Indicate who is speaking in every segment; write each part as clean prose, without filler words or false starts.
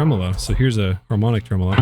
Speaker 1: tremolo. So here's a harmonic tremolo.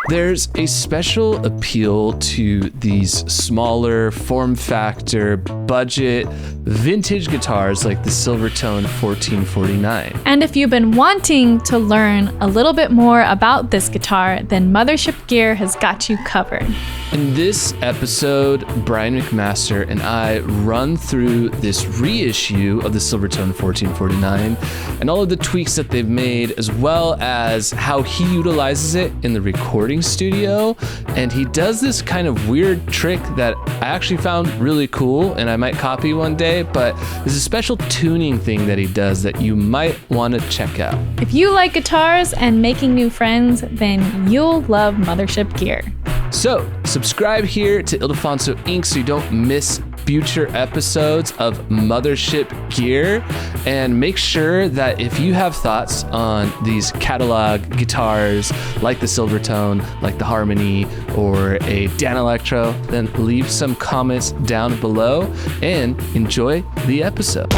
Speaker 2: There's a special appeal to these smaller form factor, budget, vintage guitars like the Silvertone 1449.
Speaker 3: And if you've been wanting to learn a little bit more about this guitar, then Mothership Gear has got you covered.
Speaker 2: In this episode, Brian McMaster and I run through this reissue of the Silvertone 1449 and all of the tweaks that they've made, as well as how he utilizes it in the recording studio. And he does this kind of weird trick that I actually found really cool and I might copy one day, but there's a special tuning thing that he does that you might want to check out.
Speaker 3: If you like guitars and making new friends, then you'll love Mothership Gear.
Speaker 2: So, subscribe here to Alfonso Inc. so you don't miss future episodes of Mothership Gear, and make sure that if you have thoughts on these catalog guitars like the Silvertone, like the Harmony, or a Danelectro, then leave some comments down below and enjoy the episode.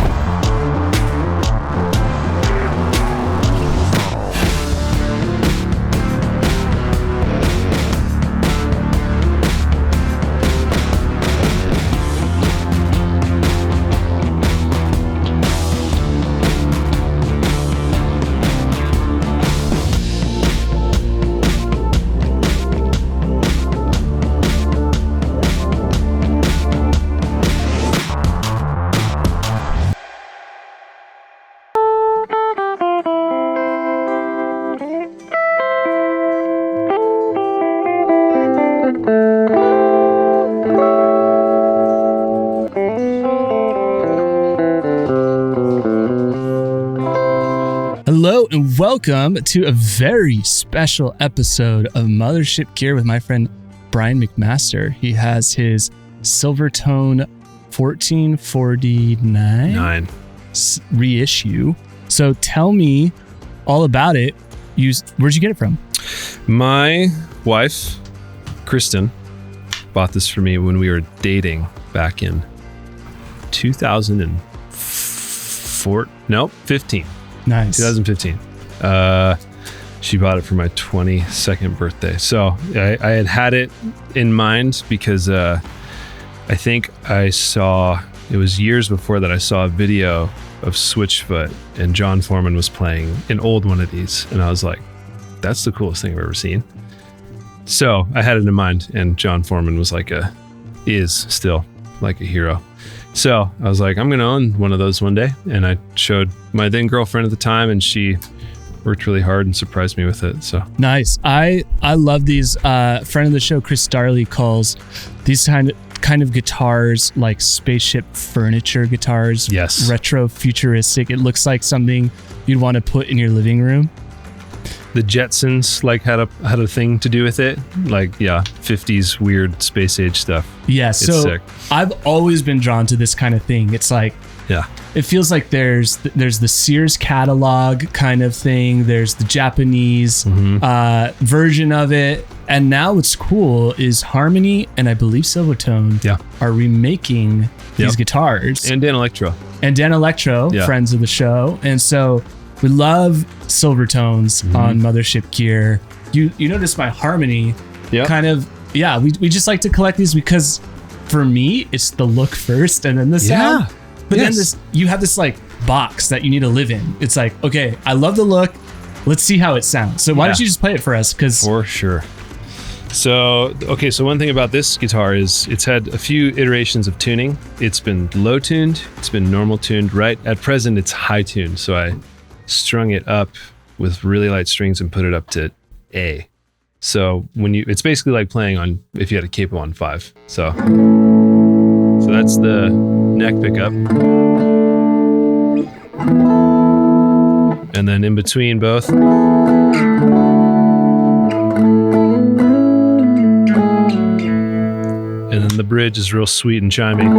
Speaker 4: Hello and welcome to a very special episode of Mothership Gear with my friend Brian McMaster. He has his Silvertone 1449 reissue. So tell me all about it. Where'd you get it from?
Speaker 1: My wife, Kristen, bought this for me when we were dating back in 2015.
Speaker 4: Nice.
Speaker 1: 2015. She bought it for my 22nd birthday. So I had it in mind because I think I saw, it was years before that I saw a video of Switchfoot and John Foreman was playing an old one of these. And I was like, that's the coolest thing I've ever seen. So I had it in mind, and John Foreman was is still like a hero. So I was like, I'm going to own one of those one day. And I showed my then girlfriend at the time, and she worked really hard and surprised me with it. So
Speaker 4: nice. I love these. Friend of the show, Chris Starley, calls these kind of guitars like Spaceship Furniture guitars.
Speaker 1: Yes.
Speaker 4: Retro futuristic. It looks like something you'd want to put in your living room.
Speaker 1: The Jetsons had a thing to do with it, 50s weird space age stuff.
Speaker 4: Yeah,
Speaker 1: it's
Speaker 4: so
Speaker 1: sick.
Speaker 4: I've always been drawn to this kind of thing. It's like,
Speaker 1: yeah,
Speaker 4: it feels like there's the Sears catalog kind of thing. There's the Japanese version of it, and now what's cool is Harmony and I believe Silvertone are remaking these guitars,
Speaker 1: and
Speaker 4: Danelectro, friends of the show, and so. We love Silvertones on Mothership Gear. You notice my Harmony kind of, we just like to collect these because for me, it's the look first and then the sound. But then you have this box that you need to live in. It's like, okay, I love the look. Let's see how it sounds. So why don't you just play it for us? For
Speaker 1: sure. So one thing about this guitar is it's had a few iterations of tuning. It's been low tuned. It's been normal tuned. Right at present, it's high tuned. So I strung it up with really light strings and put it up to A. So it's basically like playing on if you had a capo on 5. So that's the neck pickup. And then in between both the bridge is real sweet and chimey.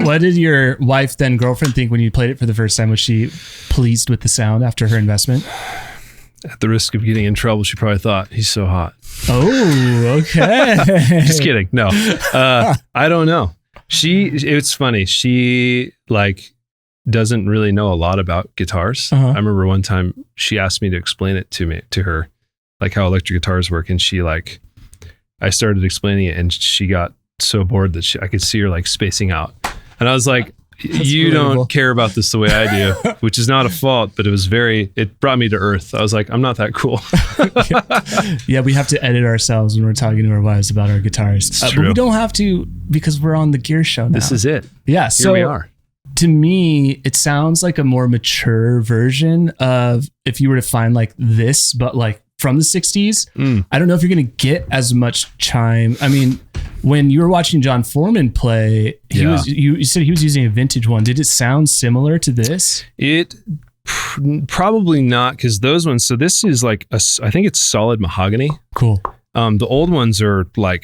Speaker 4: What did your wife, then girlfriend, think when you played it for the first time? Was she pleased with the sound after her investment?
Speaker 1: At the risk of getting in trouble, she probably thought, he's so hot.
Speaker 4: Oh, okay.
Speaker 1: Just kidding. No, I don't know. It's funny. She doesn't really know a lot about guitars. I remember one time she asked me to explain it to her, like how electric guitars work. And I started explaining it and she got so bored that I could see her spacing out. And I was like, you don't care about this the way I do, which is not a fault, but it brought me to earth. I was like, I'm not that cool.
Speaker 4: Yeah, we have to edit ourselves when we're talking to our wives about our guitars. But we don't have to because we're on the Gear Show now.
Speaker 1: This is it.
Speaker 4: Yeah,
Speaker 1: Here we are.
Speaker 4: To me, it sounds like a more mature version of if you were to find this, but from the 60s. I don't know if you're going to get as much chime. I mean, when you were watching John Foreman play, you said he was using a vintage one. Did it sound similar to this?
Speaker 1: It probably not, because those ones, so this is I think it's solid mahogany.
Speaker 4: Cool.
Speaker 1: The old ones are I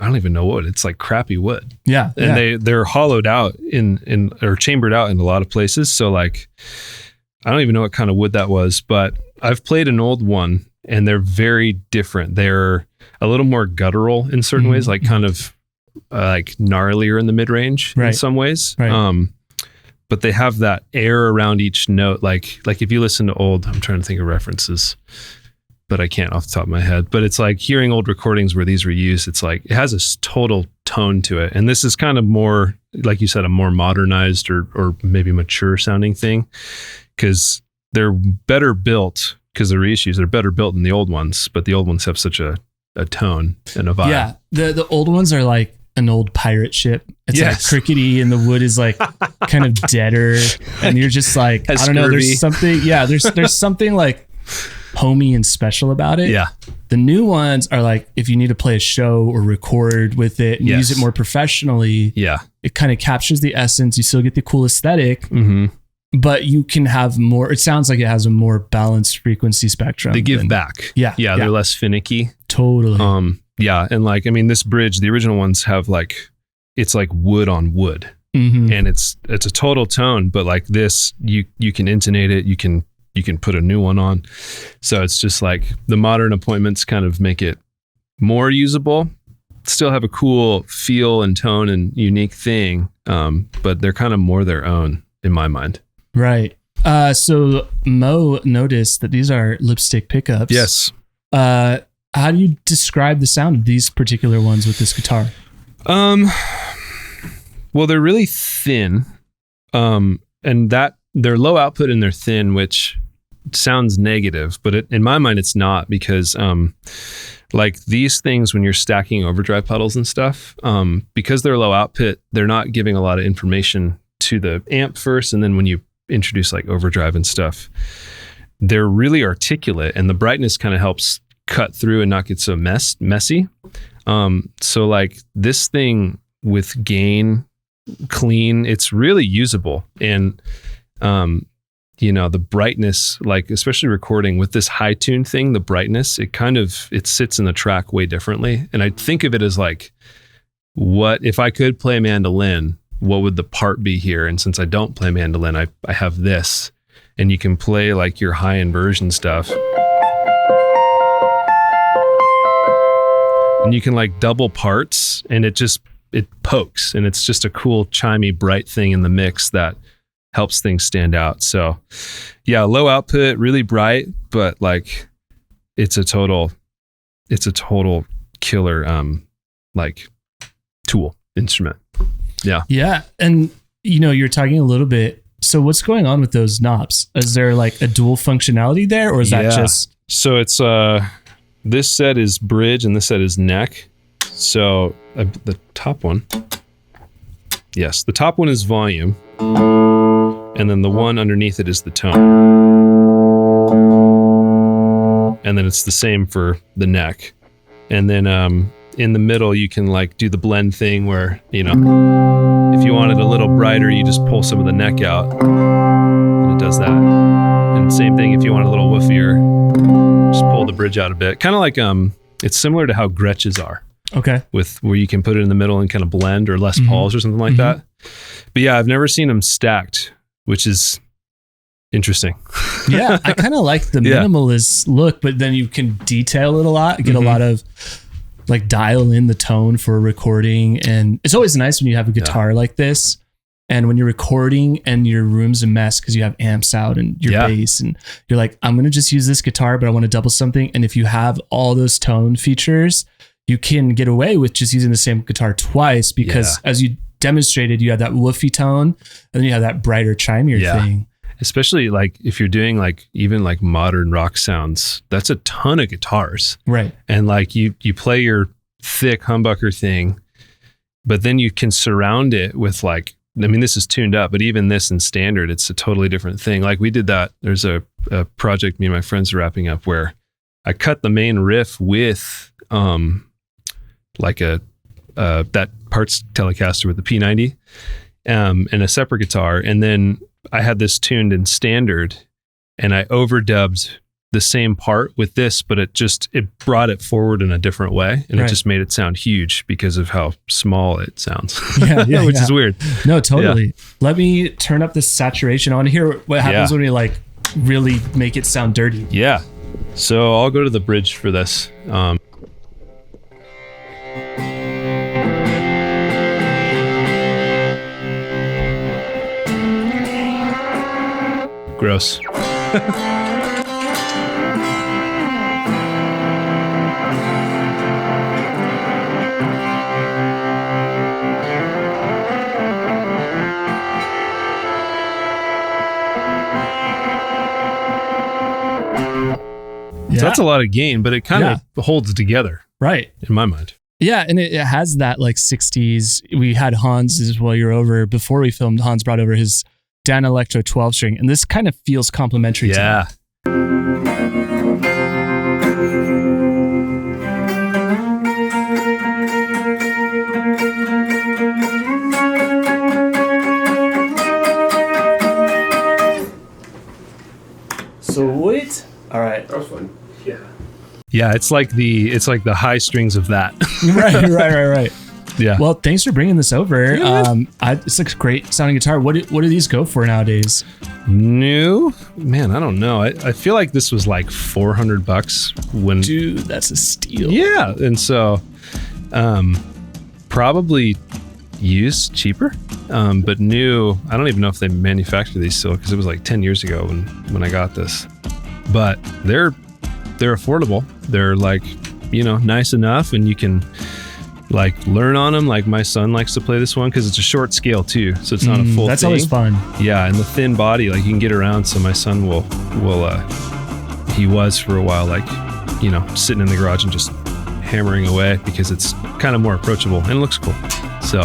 Speaker 1: don't even know what, it's crappy wood.
Speaker 4: Yeah.
Speaker 1: And they're hollowed out or chambered out in a lot of places. So I don't even know what kind of wood that was, but I've played an old one and they're very different. They're a little more guttural in certain ways, kind of gnarlier in the mid-range in some ways. Right. But they have that air around each note. Like if you listen to old, I'm trying to think of references, but I can't off the top of my head. But it's hearing old recordings where these were used. It's it has a total tone to it. And this is kind of more, like you said, a more modernized or maybe mature sounding thing, because they're better built. Because the reissues are better built than the old ones, but the old ones have such a tone and a vibe.
Speaker 4: Yeah, the old ones are like an old pirate ship. It's crickety, and the wood is kind of deader, and you're just I don't know. There's something. Yeah, there's something homey and special about it.
Speaker 1: Yeah.
Speaker 4: The new ones are if you need to play a show or record with it and use it more professionally.
Speaker 1: Yeah, it
Speaker 4: kind of captures the essence. You still get the cool aesthetic. But you can have more. It sounds like it has a more balanced frequency spectrum.
Speaker 1: They give back.
Speaker 4: Yeah.
Speaker 1: They're less finicky.
Speaker 4: Totally.
Speaker 1: And this bridge, the original ones have it's wood on wood, and it's a total tone. But this, you can intonate it. You can put a new one on. So it's just the modern appointments kind of make it more usable. Still have a cool feel and tone and unique thing, but they're kind of more their own in my mind.
Speaker 4: Right. So Mo noticed that these are lipstick pickups.
Speaker 1: Yes.
Speaker 4: How do you describe the sound of these particular ones with this guitar?
Speaker 1: Well, they're really thin, and that they're low output and they're thin, which sounds negative, but in my mind, it's not, because these things, when you're stacking overdrive pedals and stuff, because they're low output, they're not giving a lot of information to the amp first, and then when you introduce overdrive and stuff, they're really articulate, and the brightness kind of helps cut through and not get so messy. So this thing with gain clean, it's really usable, and the brightness, especially recording with this high tune thing, the brightness, it sits in the track way differently. And I think of it as what if I could play mandolin, what would the part be here? And since I don't play mandolin, I have this, and you can play your high inversion stuff, and you can double parts, and it pokes, and it's just a cool, chimey, bright thing in the mix that helps things stand out. So yeah, low output, really bright, but it's a total killer tool instrument. Yeah.
Speaker 4: Yeah. And you're talking a little bit. So what's going on with those knobs? Is there a dual functionality there, or is that just?
Speaker 1: So it's this set is bridge and this set is neck. So the top one. Yes, the top one is volume. And then the one underneath it is the tone. And then it's the same for the neck. And then in the middle, you can like do the blend thing where, you know, if you want it a little brighter, you just pull some of the neck out and it does that. And same thing, if you want a little woofier, just pull the bridge out a bit. Kind of like, it's similar to how Gretches are.
Speaker 4: Okay.
Speaker 1: With where you can put it in the middle and kind of blend, or Les Pauls or something like that. But yeah, I've never seen them stacked, which is interesting.
Speaker 4: Yeah, I kind of like the minimalist look, but then you can detail it a lot, get a lot of like dial in the tone for recording. And it's always nice when you have a guitar like this. And when you're recording and your room's a mess because you have amps out and your bass, and you're like, I'm going to just use this guitar, but I want to double something. And if you have all those tone features, you can get away with just using the same guitar twice because as you demonstrated, you have that woofy tone and then you have that brighter chimier thing.
Speaker 1: Especially like if you're doing like even like modern rock sounds, that's a ton of guitars.
Speaker 4: Right.
Speaker 1: And like you play your thick humbucker thing, but then you can surround it with like, I mean, this is tuned up, but even this in standard, it's a totally different thing. Like we did that. There's a project me and my friends are wrapping up where I cut the main riff with, like that parts Telecaster with the P90 and a separate guitar. And then I had this tuned in standard and I overdubbed the same part with this, but it brought it forward in a different way. And it just made it sound huge because of how small it sounds, which is weird.
Speaker 4: No, totally. Yeah. Let me turn up the saturation. I want to hear what happens when we like really make it sound dirty.
Speaker 1: Yeah. So I'll go to the bridge for this. Gross. So that's a lot of gain, but it kind of holds together.
Speaker 4: Right.
Speaker 1: In my mind.
Speaker 4: Yeah. And it has that like 60s. We had Hanz as well. You're over before we filmed. Hanz brought over his Danelectro 12 string, and this kind of feels complementary to that. Sweet. All right. That was fun. Yeah.
Speaker 1: Yeah, it's like the high strings of that.
Speaker 4: Right. Yeah. Well, thanks for bringing this over.
Speaker 1: Yeah,
Speaker 4: it's a great sounding guitar. What do these go for nowadays?
Speaker 1: New? Man, I don't know. I feel like this was like $400 when.
Speaker 4: Dude, that's a steal.
Speaker 1: Yeah, and so, probably used cheaper, but new. I don't even know if they manufacture these still because it was like 10 years ago when I got this. But they're affordable. They're like, nice enough, and you can like learn on them. Like my son likes to play this one because it's a short scale too, so it's not a full
Speaker 4: that's
Speaker 1: thing.
Speaker 4: Always fun.
Speaker 1: Yeah, and the thin body, like you can get around. So my son will he was for a while like sitting in the garage and just hammering away because it's kind of more approachable and it looks cool. So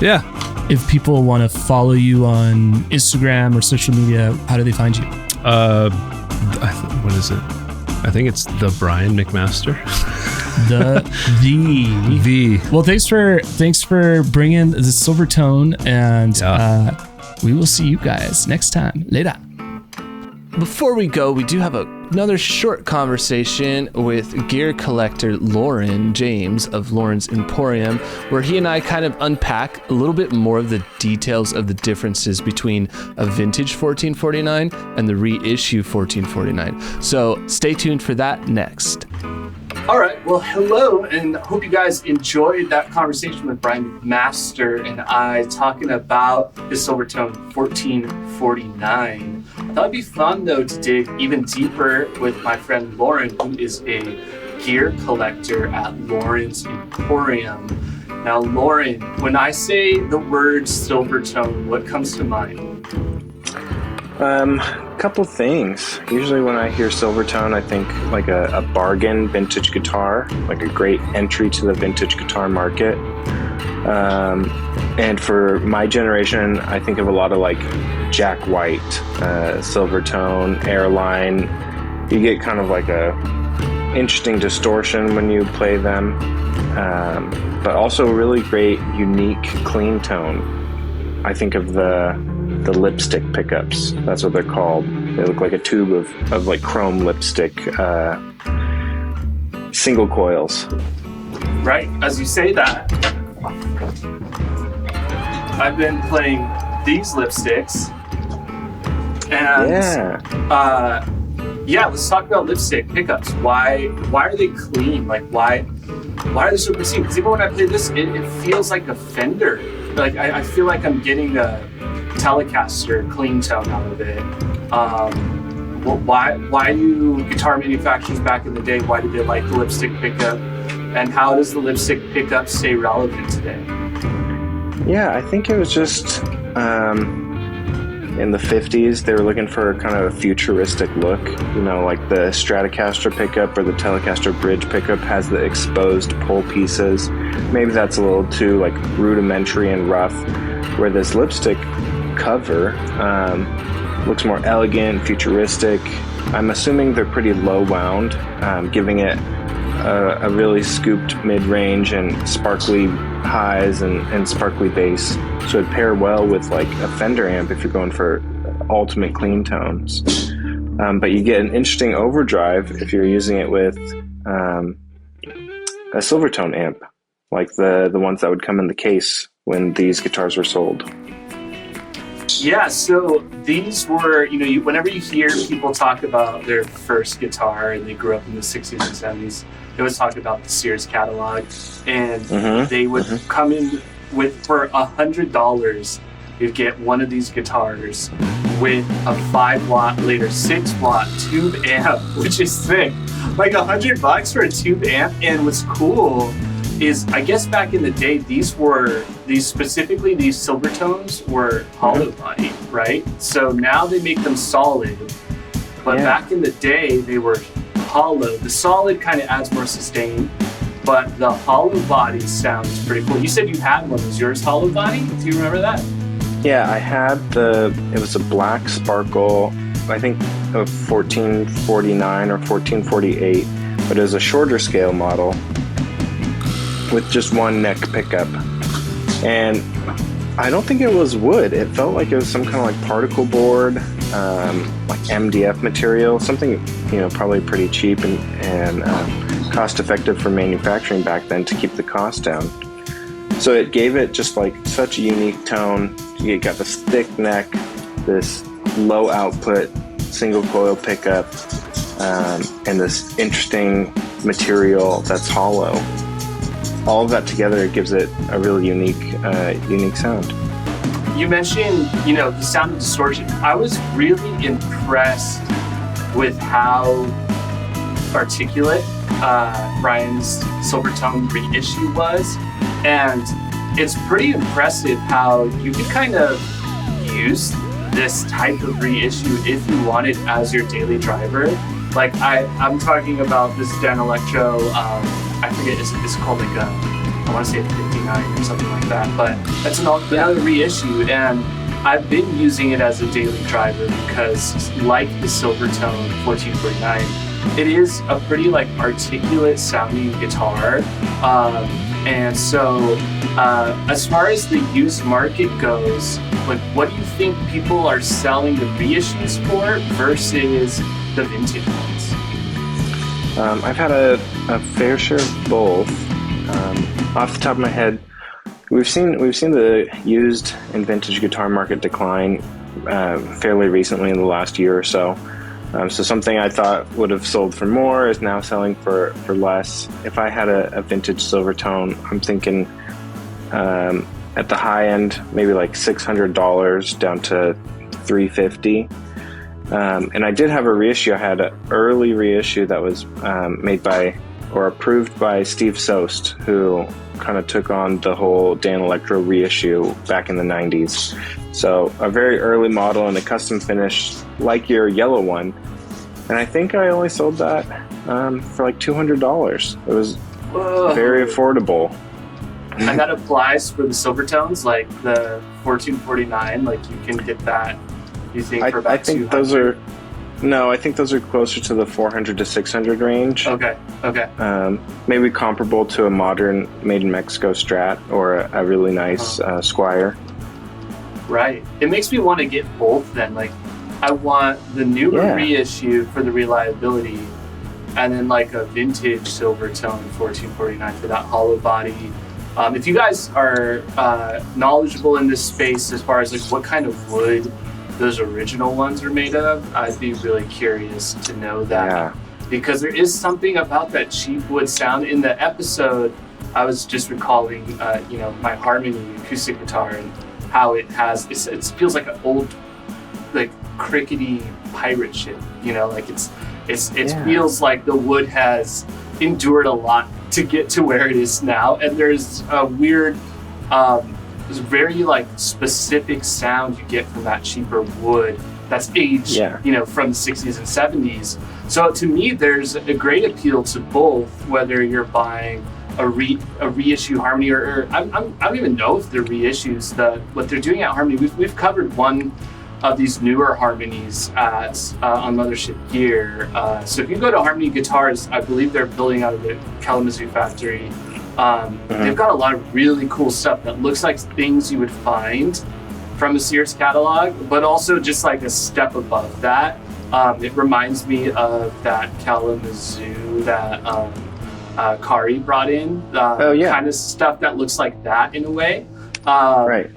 Speaker 1: yeah,
Speaker 4: if people want to follow you on Instagram or social media, how do they find you?
Speaker 1: What is it? I think it's the Brian McMaster.
Speaker 4: The Well, thanks for bringing the Silvertone, and we will see you guys next time. Later.
Speaker 2: Before we go, we do have another short conversation with gear collector Loren James of Loren's Emporium, where he and I kind of unpack a little bit more of the details of the differences between a vintage 1449 and the reissue 1449. So stay tuned for that next.
Speaker 5: All right, well, hello, and hope you guys enjoyed that conversation with Brian McMaster and I talking about the Silvertone 1449. I thought it'd be fun, though, to dig even deeper with my friend Loren, who is a gear collector at Loren's Emporium. Now, Loren, when I say the word Silvertone, what comes to mind?
Speaker 6: Couple things. Usually when I hear Silvertone, I think like a bargain vintage guitar, like a great entry to the vintage guitar market. And for my generation, I think of a lot of like Jack White, Silvertone, Airline. You get kind of like a interesting distortion when you play them, but also really great, unique, clean tone. I think of the lipstick pickups. That's what they're called. They look like a tube of like chrome lipstick single coils.
Speaker 5: Right, as you say that, I've been playing these lipsticks, and let's talk about lipstick pickups. Why are they clean? Like, why are they so pristine? Because even when I play this, it feels like a Fender. Like, I feel like I'm getting a Telecaster clean tone out of it. Why do guitar manufacturers back in the day, why did they like the lipstick pickup? And how does the lipstick pickup stay relevant today?
Speaker 6: Yeah, I think it was just in the 50s, they were looking for kind of a futuristic look. You know, like the Stratocaster pickup or the Telecaster bridge pickup has the exposed pull pieces. Maybe that's a little too like rudimentary and rough, where this lipstick cover looks more elegant, futuristic. I'm assuming they're pretty low wound, giving it a really scooped mid-range and sparkly highs and sparkly bass. So it'd pair well with like a Fender amp if you're going for ultimate clean tones. But you get an interesting overdrive if you're using it with a Silvertone amp, like the ones that would come in the case when these guitars were sold.
Speaker 5: Yeah, so these were, whenever you hear people talk about their first guitar and they grew up in the 60s and 70s, they always talk about the Sears catalog, and they would come in with, for $100, you'd get one of these guitars with a 5-watt, later 6-watt tube amp, which is thick. Like $100 for a tube amp. And what's cool is, I guess back in the day, these Silvertones were hollow body, right? So now they make them solid, but back in the day they were hollow. The solid kind of adds more sustain, but the hollow body sounds pretty cool. You said you had one. Was yours hollow body? Do you remember that?
Speaker 6: Yeah, I had it was a black Sparkle, I think a 1449 or 1448, but it was a shorter scale model with just one neck pickup. And I don't think it was wood. It felt like it was some kind of like particle board, like MDF material, something, probably pretty cheap and cost effective for manufacturing back then to keep the cost down. So it gave it just like such a unique tone. You got this thick neck, this low output single coil pickup, and this interesting material that's hollow. All of that together gives it a really unique sound.
Speaker 5: You mentioned, the sound of distortion. I was really impressed with how articulate Ryan's Silvertone reissue was, and it's pretty impressive how you could kind of use this type of reissue if you wanted as your daily driver. Like I'm talking about this Danelectro, I forget, it's called like I want to say 59 or something like that, but that's another reissue, and I've been using it as a daily driver because, like the Silvertone 1449, it is a pretty like articulate sounding guitar, and so as far as the used market goes, like what do you think people are selling the reissues for versus the vintage ones?
Speaker 6: I've had a fair share of both. Off the top of my head, we've seen the used and vintage guitar market decline fairly recently in the last year or so. So something I thought would have sold for more is now selling for less. If I had a vintage Silvertone, I'm thinking at the high end, maybe like $600 down to $350. And I did have a reissue. I had an early reissue that was made by or approved by Steve Soest, who kind of took on the whole Danelectro reissue back in the 90s. So a very early model and a custom finish like your yellow one. And I think I only sold that for like $200. It was very affordable.
Speaker 5: And that applies for the Silvertones, like the 1449, like you can get that, you think, for about $200?
Speaker 6: I think those are No, I think those are closer to the 400 to 600 range.
Speaker 5: Okay.
Speaker 6: Maybe comparable to a modern made in Mexico Strat or a really nice Squire.
Speaker 5: Right. It makes me want to get both then. Like, I want the newer reissue for the reliability, and then like a vintage Silvertone 1449 for that hollow body. If you guys are knowledgeable in this space as far as like what kind of wood those original ones are made of, I'd be really curious to know that.
Speaker 6: Yeah.
Speaker 5: Because there is something about that cheap wood sound. In the episode, I was just recalling, my Harmony acoustic guitar and how it has, it feels like an old, like crickety pirate ship, like it feels like the wood has endured a lot to get to where it is now. And there's a weird, there's very like specific sound you get from that cheaper wood that's aged, from the 60s and 70s. So to me, there's a great appeal to both, whether you're buying a reissue Harmony or I don't even know if they're reissues. What they're doing at Harmony, we've covered one of these newer Harmonies on Mothership Gear. So if you go to Harmony Guitars, I believe they're building out of the Kalamazoo factory. They've got a lot of really cool stuff that looks like things you would find from a Sears catalog, but also just like a step above that. It reminds me of that Kalamazoo that Kari brought in, kind of stuff that looks like that in a way.
Speaker 6: Right.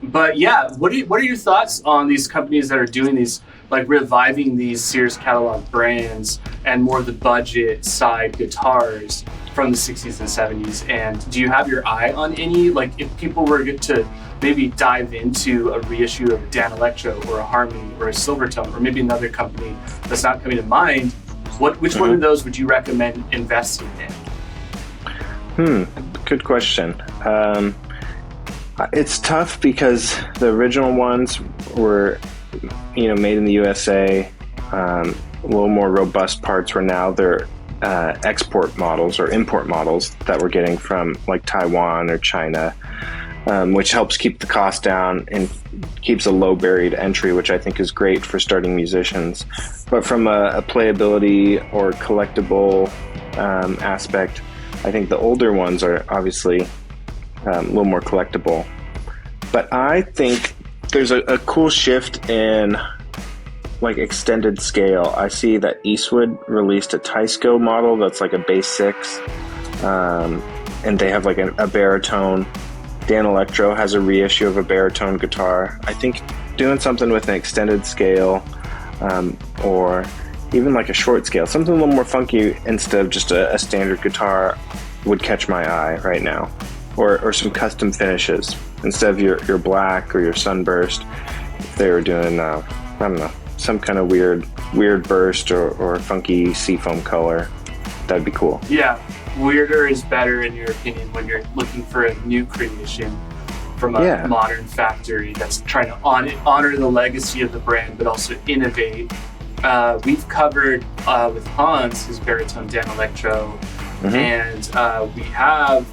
Speaker 5: But yeah, what are your thoughts on these companies that are doing these, like reviving these Sears catalog brands and more of the budget side guitars from the 60s and 70s? And do you have your eye on any, like if people were to maybe dive into a reissue of a Danelectro or a Harmony or a Silvertone or maybe another company that's not coming to mind, which one of those would you recommend investing in?
Speaker 6: Good question. It's tough because the original ones were, made in the USA, a little more robust parts, where now they're export models or import models that we're getting from like Taiwan or China, which helps keep the cost down and keeps a low buried entry, which I think is great for starting musicians. But from a playability or collectible aspect, I think the older ones are obviously a little more collectible. But I think there's a cool shift in like extended scale. I see that Eastwood released a Teisco model that's like a bass 6, and they have like a baritone. Danelectro has a reissue of a baritone guitar. I think doing something with an extended scale, or even like a short scale, something a little more funky instead of just a standard guitar, would catch my eye right now. Or some custom finishes instead of your black or your sunburst. If they were doing I don't know, some kind of weird burst or funky seafoam color, that'd be cool.
Speaker 5: Yeah, weirder is better in your opinion when you're looking for a new creation from a modern factory that's trying to honor the legacy of the brand but also innovate. We've covered with Hanz his baritone Danelectro. And we have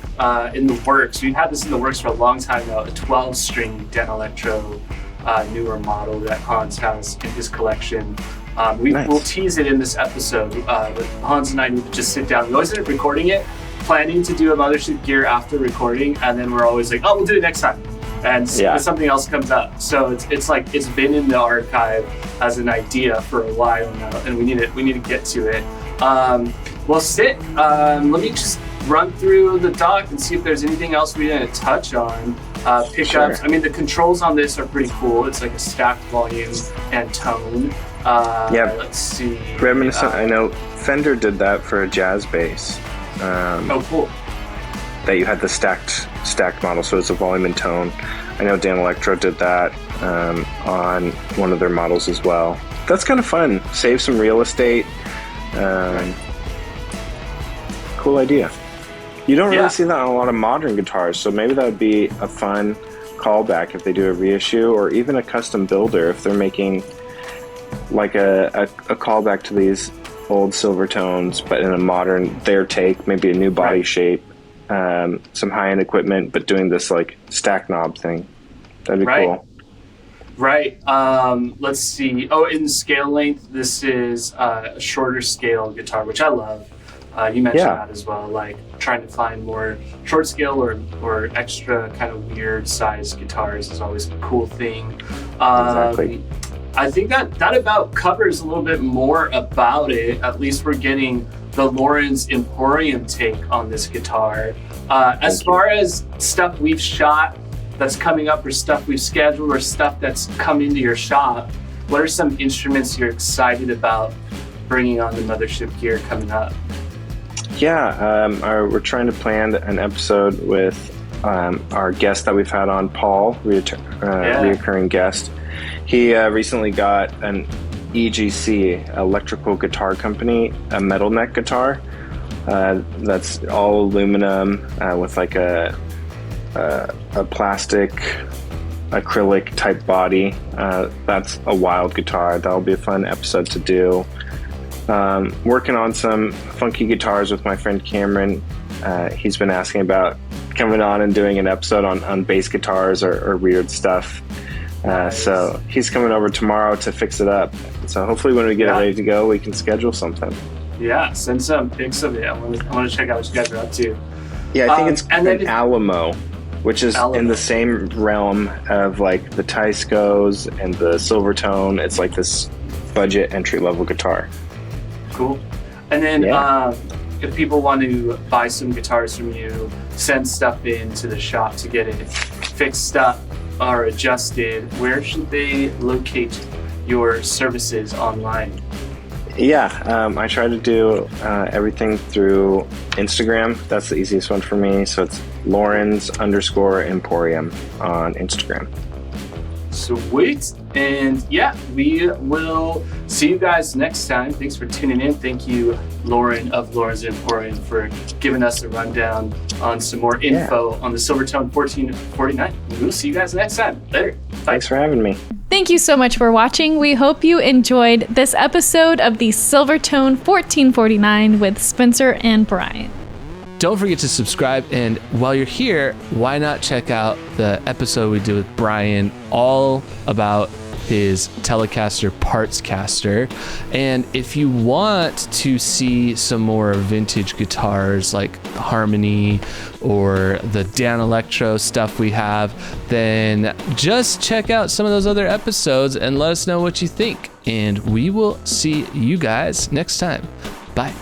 Speaker 5: in the works, we've had this in the works for a long time now, a 12-string Danelectro newer model that Hanz has in his collection. We'll tease it in this episode, but Hanz and I need to just sit down. We always end up recording it, planning to do a Mothership Gear after recording, and then we're always like, oh, we'll do it next time. And something else comes up. So it's like it's been in the archive as an idea for a while now, and we need to get to it. Well, Sid, let me just run through the dock and see if there's anything else we didn't touch on. Pickups. Sure. I mean, the controls on this are pretty cool. It's like a stacked volume and tone. Let's see.
Speaker 6: Reminiscent. I know Fender did that for a jazz bass.
Speaker 5: Cool.
Speaker 6: That you had the stacked model, so it's a volume and tone. I know Danelectro did that on one of their models as well. That's kind of fun. Save some real estate. Cool idea. You don't really see that on a lot of modern guitars, so maybe that would be a fun callback if they do a reissue, or even a custom builder if they're making like a callback to these old Silvertones, but in a modern, their take, maybe a new body shape, some high-end equipment, but doing this like stack knob thing. That'd be cool.
Speaker 5: Right. Let's see. Oh, in scale length, this is a shorter scale guitar, which I love. You mentioned that as well, like trying to find more short scale or extra kind of weird size guitars is always a cool thing.
Speaker 6: Exactly.
Speaker 5: I think that about covers a little bit more about it. At least we're getting the Loren's Emporium take on this guitar. As far as stuff we've shot that's coming up, or stuff we've scheduled, or stuff that's come into your shop, what are some instruments you're excited about bringing on the Mothership Gear coming up?
Speaker 6: Yeah, we're trying to plan an episode with our guest that we've had on, Paul, reoccurring guest. He recently got an EGC, Electrical Guitar Company, a metal neck guitar that's all aluminum with like a plastic acrylic type body. That's a wild guitar. That'll be a fun episode to do. Working on some funky guitars with my friend Cameron. He's been asking about coming on and doing an episode on bass guitars or weird stuff. Nice. So he's coming over tomorrow to fix it up. So hopefully when we get it ready to go, we can schedule something.
Speaker 5: Yeah, send some pics of it. I want to check out what you guys are up to.
Speaker 6: Yeah, I think it's an Alamo, which is in the same realm of like the Tyscos and the Silvertone. It's like this budget entry-level guitar.
Speaker 5: Cool. And then if people want to buy some guitars from you, send stuff into the shop to get it fixed up or adjusted, where should they locate your services online?
Speaker 6: Yeah, I try to do everything through Instagram. That's the easiest one for me. So it's Loren's_Emporium on Instagram.
Speaker 5: Sweet. And yeah, we will see you guys next time. Thanks for tuning in. Thank you, Loren of Loren's Emporium, for giving us a rundown on some more info on the Silvertone 1449. We'll see you guys next time. Later. Bye.
Speaker 6: Thanks for having me.
Speaker 3: Thank you so much for watching. We hope you enjoyed this episode of the Silvertone 1449 with Spencer and Brian.
Speaker 2: Don't forget to subscribe, and while you're here, why not check out the episode we did with Brian all about his Telecaster parts caster. And if you want to see some more vintage guitars like the Harmony or the Danelectro stuff we have, then just check out some of those other episodes and let us know what you think. And we will see you guys next time. Bye.